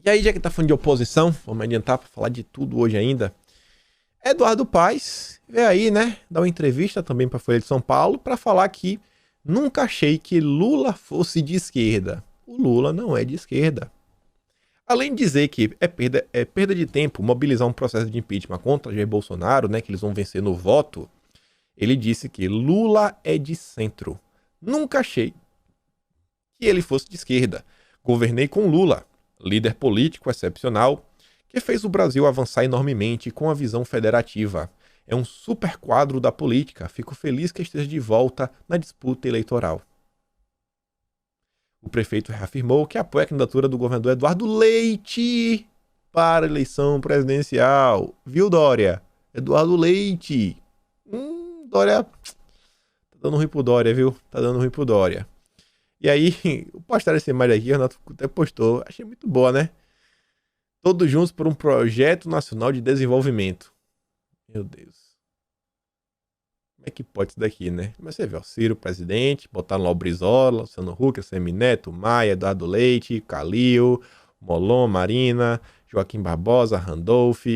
E aí, já que tá falando de oposição, vamos adiantar para falar de tudo hoje ainda. Eduardo Paes veio aí, né, dar uma entrevista também para a Folha de São Paulo para falar que nunca achei que Lula fosse de esquerda. O Lula não é de esquerda. Além de dizer que é perda de tempo mobilizar um processo de impeachment contra Jair Bolsonaro, né, que eles vão vencer no voto, ele disse que Lula é de centro. Nunca achei que ele fosse de esquerda. Governei com Lula, líder político excepcional, que fez o Brasil avançar enormemente com a visão federativa. É um super quadro da política. Fico feliz que esteja de volta na disputa eleitoral. O prefeito reafirmou que apoia a candidatura do governador Eduardo Leite para a eleição presidencial. Viu, Dória? Eduardo Leite. Dória. Tá dando ruim pro Dória, viu? Tá dando ruim pro Dória. E aí, o postar essa imagem aqui, o Renato até postou. Achei muito boa, né? Todos juntos por um projeto nacional de desenvolvimento. Meu Deus. Como é que pode isso daqui, né? Mas você vê, ó, Ciro, presidente, botaram lá o Brizola, Luciano Huck, Semineto, Maia, Eduardo Leite, Calil, Molon, Marina, Joaquim Barbosa, Randolph,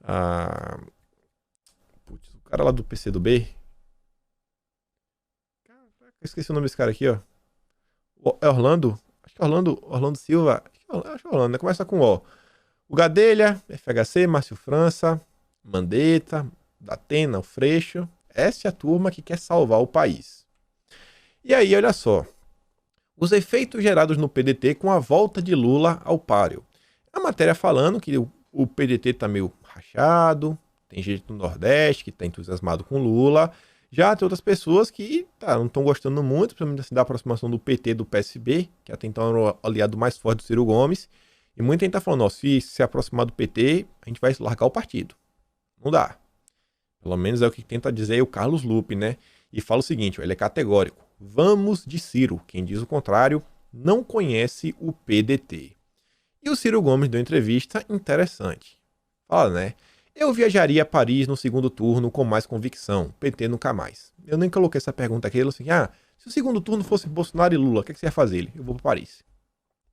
a... Putz, o cara lá do PCdoB. Caraca, eu esqueci o nome desse cara aqui, ó. É Orlando? Acho que é Orlando Silva. Acho que é Orlando, né? Começa com O. O Gadelha, FHC, Márcio França, Mandetta, Datena, o Freixo. Essa é a turma que quer salvar o país. E aí, olha só. Os efeitos gerados no PDT com a volta de Lula ao páreo. A matéria falando que o PDT tá meio rachado, tem gente do Nordeste que tá entusiasmado com Lula. Já tem outras pessoas que não estão gostando muito, principalmente assim, da aproximação do PT do PSB, que até então era o aliado mais forte do Ciro Gomes. E muita gente tá falando, ó, se aproximar do PT, a gente vai largar o partido. Não dá. Pelo menos é o que tenta dizer o Carlos Lupe, né? E fala o seguinte, ó, ele é categórico. Vamos de Ciro. Quem diz o contrário não conhece o PDT. E o Ciro Gomes deu uma entrevista interessante. Fala, né? Eu viajaria a Paris no segundo turno com mais convicção. PT nunca mais. Eu nem coloquei essa pergunta aqui. Ele assim, se o segundo turno fosse Bolsonaro e Lula, o que você ia fazer? Ele, eu vou para Paris.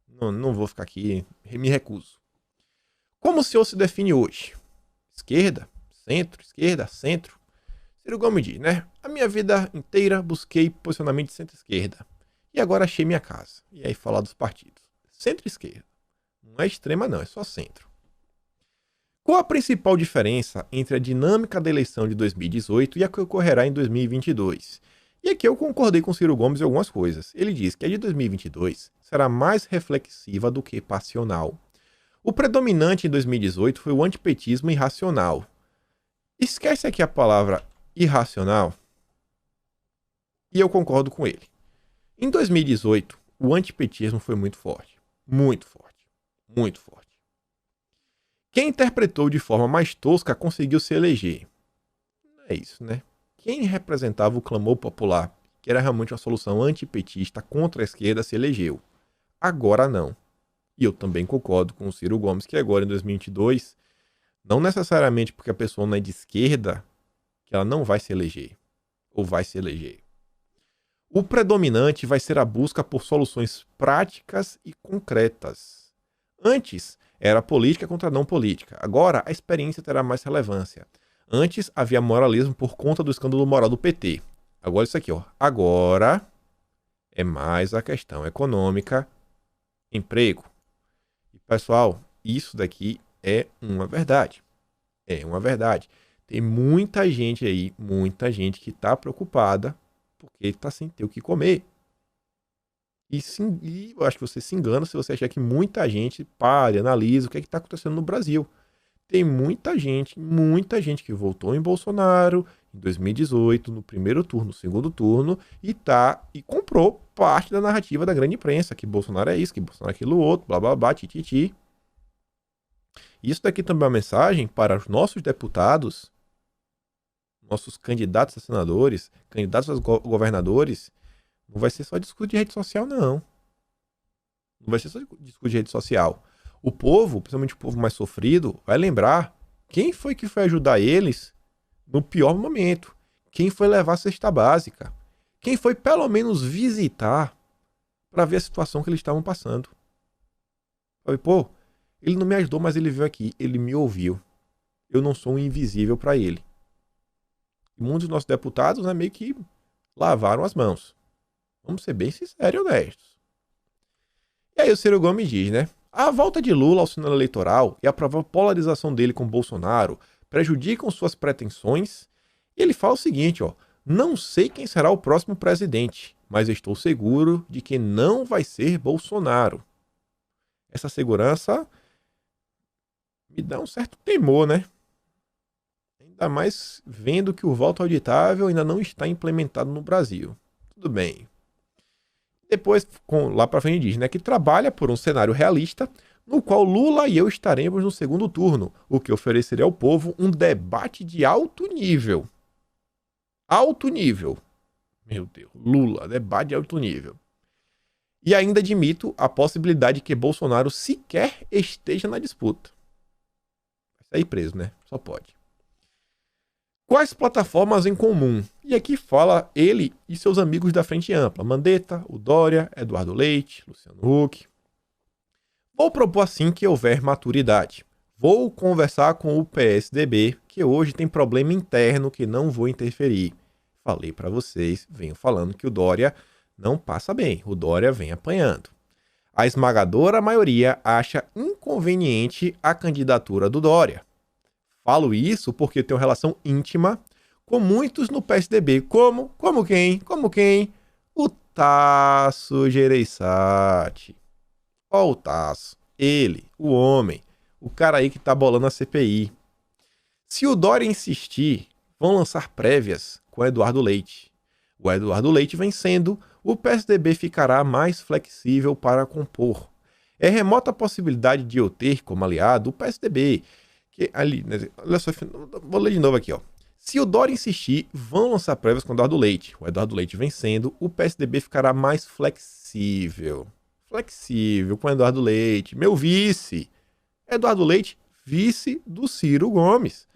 Não vou ficar aqui, me recuso. Como o senhor se define hoje? Esquerda? Centro? Esquerda? Centro? Ciro Gomes diz, né? A minha vida inteira busquei posicionamento de centro-esquerda. E agora achei minha casa. E aí falar dos partidos. Centro-esquerda. Não é extrema não, é só centro. Qual a principal diferença entre a dinâmica da eleição de 2018 e a que ocorrerá em 2022? E aqui eu concordei com Ciro Gomes em algumas coisas. Ele diz que a de 2022 será mais reflexiva do que passional. O predominante em 2018 foi o antipetismo irracional. Esquece aqui a palavra irracional e eu concordo com ele. Em 2018, o antipetismo foi muito forte. Muito forte. Muito forte. Quem interpretou de forma mais tosca conseguiu se eleger. É isso, né? Quem representava o clamor popular, que era realmente uma solução antipetista contra a esquerda, se elegeu. Agora não. E eu também concordo com o Ciro Gomes que agora em 2022, não necessariamente porque a pessoa não é de esquerda, que ela não vai se eleger. Ou vai se eleger. O predominante vai ser a busca por soluções práticas e concretas. Antes, era política contra não política. Agora, a experiência terá mais relevância. Antes, havia moralismo por conta do escândalo moral do PT. Agora, isso aqui, ó. Agora, é mais a questão econômica, emprego. E, pessoal, isso daqui é uma verdade. É uma verdade. Tem muita gente aí, muita gente que está preocupada porque está sem ter o que comer. E eu acho que você se engana se você achar que muita gente para e analisa o que está acontecendo no Brasil. Tem muita gente que votou em Bolsonaro em 2018, no primeiro turno, no segundo turno, e comprou parte da narrativa da grande imprensa, que Bolsonaro é isso, que Bolsonaro é aquilo outro, blá blá blá, tititi. Isso daqui também é uma mensagem para os nossos deputados, nossos candidatos a senadores, candidatos a governadores. Não vai ser só discurso de rede social, não. Não vai ser só discurso de rede social. O povo, principalmente o povo mais sofrido, vai lembrar quem foi que foi ajudar eles no pior momento. Quem foi levar a cesta básica. Quem foi pelo menos visitar para ver a situação que eles estavam passando. Falei, pô, Ele não me ajudou, mas ele veio aqui, ele me ouviu. Eu não sou um invisível para ele. E muitos dos nossos deputados, né, meio que lavaram as mãos. Vamos ser bem sinceros e honestos. E aí o Ciro Gomes diz, né? A volta de Lula ao cenário eleitoral e a provável polarização dele com Bolsonaro prejudicam suas pretensões. E ele fala o seguinte, ó: não sei quem será o próximo presidente, mas estou seguro de que não vai ser Bolsonaro. Essa segurança me dá um certo temor, né? Ainda mais vendo que o voto auditável ainda não está implementado no Brasil. Tudo bem. Depois, lá para frente, diz, né, que trabalha por um cenário realista no qual Lula e eu estaremos no segundo turno, o que ofereceria ao povo um debate de alto nível. Alto nível. Meu Deus, Lula, debate de alto nível. E ainda admito a possibilidade de que Bolsonaro sequer esteja na disputa. Vai sair preso, né? Só pode. Quais plataformas em comum? E aqui fala ele e seus amigos da Frente Ampla. Mandetta, o Dória, Eduardo Leite, Luciano Huck. Vou propor assim que houver maturidade. Vou conversar com o PSDB, que hoje tem problema interno que não vou interferir. Falei para vocês, venho falando que o Dória não passa bem, o Dória vem apanhando. A esmagadora maioria acha inconveniente a candidatura do Dória. Falo isso porque tenho relação íntima com muitos no PSDB. Como quem? O Tasso Gereissati. Ó o Tasso. Ele, o homem. O cara aí que tá bolando a CPI. Se o Dória insistir, vão lançar prévias com Eduardo Leite. O Eduardo Leite vencendo, o PSDB ficará mais flexível para compor. É remota a possibilidade de eu ter como aliado o PSDB, que ali, né, olha só, vou ler de novo aqui, ó. Se o Dória insistir, vão lançar prévias com o Eduardo Leite. O Eduardo Leite vencendo, o PSDB ficará mais flexível. Flexível com o Eduardo Leite. Meu vice. Eduardo Leite, vice do Ciro Gomes.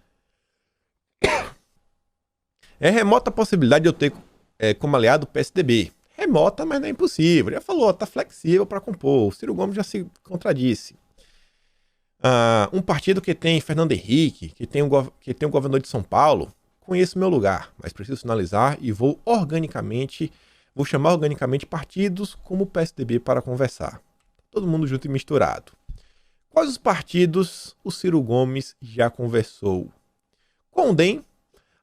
É remota a possibilidade de eu ter como aliado o PSDB. Remota, mas não é impossível. Já falou, tá flexível para compor. O Ciro Gomes já se contradisse. Um partido que tem Fernando Henrique, que tem o governador de São Paulo, conheço meu lugar, mas preciso sinalizar e vou chamar organicamente partidos como o PSDB para conversar. Todo mundo junto e misturado. Quais os partidos o Ciro Gomes já conversou? Com o DEM,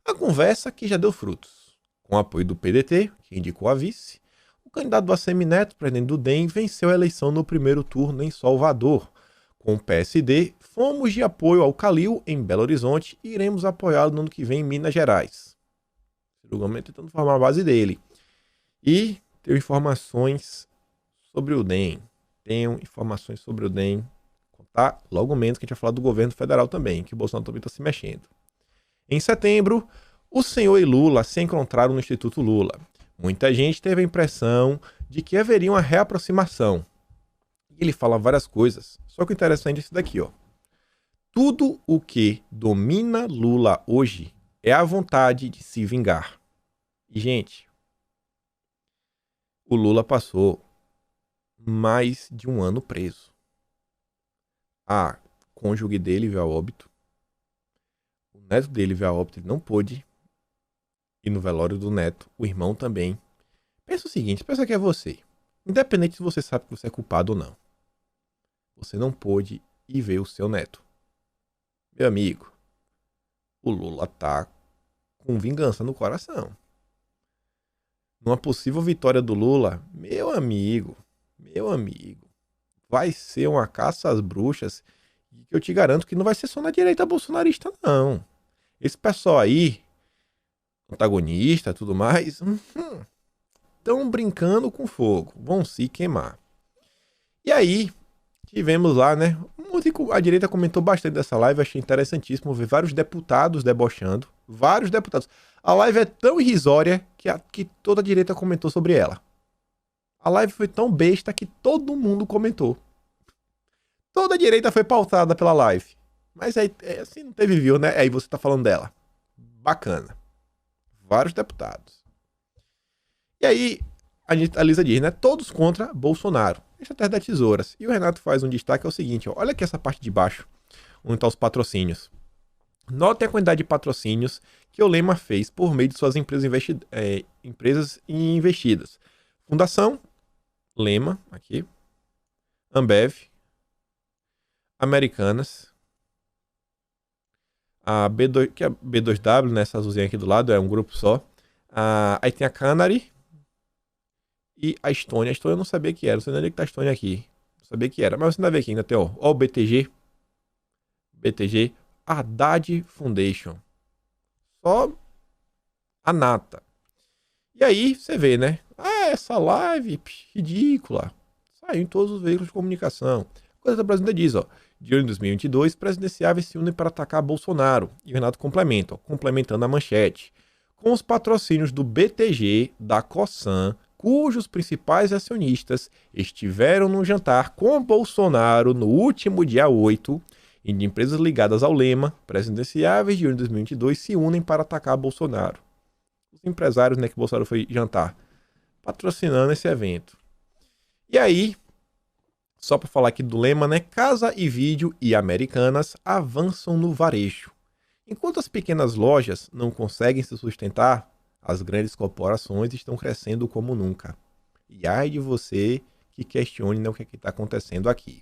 a conversa que já deu frutos. Com o apoio do PDT, que indicou a vice, o candidato do ACM Neto, presidente do DEM, venceu a eleição no primeiro turno em Salvador. Com o PSD, fomos de apoio ao Calil em Belo Horizonte e iremos apoiá-lo no ano que vem em Minas Gerais. Ciro Gomes tentando formar a base dele. E tenho informações sobre o DEM. Contar logo menos que a gente vai falar do governo federal também, que o Bolsonaro também está se mexendo. Em setembro, o senhor e Lula se encontraram no Instituto Lula. Muita gente teve a impressão de que haveria uma reaproximação. Ele fala várias coisas, só que o interessante é isso daqui, ó. Tudo o que domina Lula hoje é a vontade de se vingar. E, gente, o Lula passou mais de um ano preso. A cônjuge dele veio a óbito. O neto dele veio a óbito, ele não pôde ir no velório do neto. O irmão também. Pensa o seguinte, pensa que é você. Independente se você sabe que você é culpado ou não. Você não pôde ir ver o seu neto. Meu amigo, o Lula tá com vingança no coração. Numa possível vitória do Lula, meu amigo, vai ser uma caça às bruxas que eu te garanto que não vai ser só na direita bolsonarista, não. Esse pessoal aí, antagonista e tudo mais, estão brincando com fogo, vão se queimar. E aí, tivemos lá, né? A direita comentou bastante dessa live, achei interessantíssimo ver vários deputados debochando. Vários deputados. A live é tão irrisória que toda a direita comentou sobre ela. A live foi tão besta que todo mundo comentou. Toda a direita foi pautada pela live. Mas aí, assim, não teve view, né? Aí você tá falando dela. Bacana. Vários deputados. E aí, a Lisa diz, né? Todos contra Bolsonaro. Estratégia das tesouras. E o Renato faz um destaque, é o seguinte, ó, olha aqui essa parte de baixo, onde estão os patrocínios. Notem a quantidade de patrocínios que o Lema fez por meio de suas empresas investidas. Fundação, Lema, aqui, Ambev, Americanas, a B2, que é a B2W, né, essa azulzinha aqui do lado, é um grupo só. Aí tem a Canary e a Estônia. A Estônia eu não sabia que era, não sei nem onde é que tá a Estônia aqui. Não sabia que era, mas você ainda vê aqui, ainda tem ó, o BTG, Haddad Foundation. Só a nata. E aí você vê, né? Essa live ridícula. Saiu em todos os veículos de comunicação. A Coisa da Brasil ainda diz, ó. De ano em 2022, presidenciáveis se unem para atacar Bolsonaro. E o Renato complementa, ó, complementando a manchete. Com os patrocínios do BTG, da Cosan, cujos principais acionistas estiveram no jantar com Bolsonaro no último dia 8, e de empresas ligadas ao Lema, presidenciáveis de ano 2022 se unem para atacar Bolsonaro. Os empresários, né, que Bolsonaro foi jantar, patrocinando esse evento. E aí, só para falar aqui do Lema, né, Casa e Vídeo e Americanas avançam no varejo. Enquanto as pequenas lojas não conseguem se sustentar, as grandes corporações estão crescendo como nunca. E ai de você que questione, né, o que está acontecendo aqui.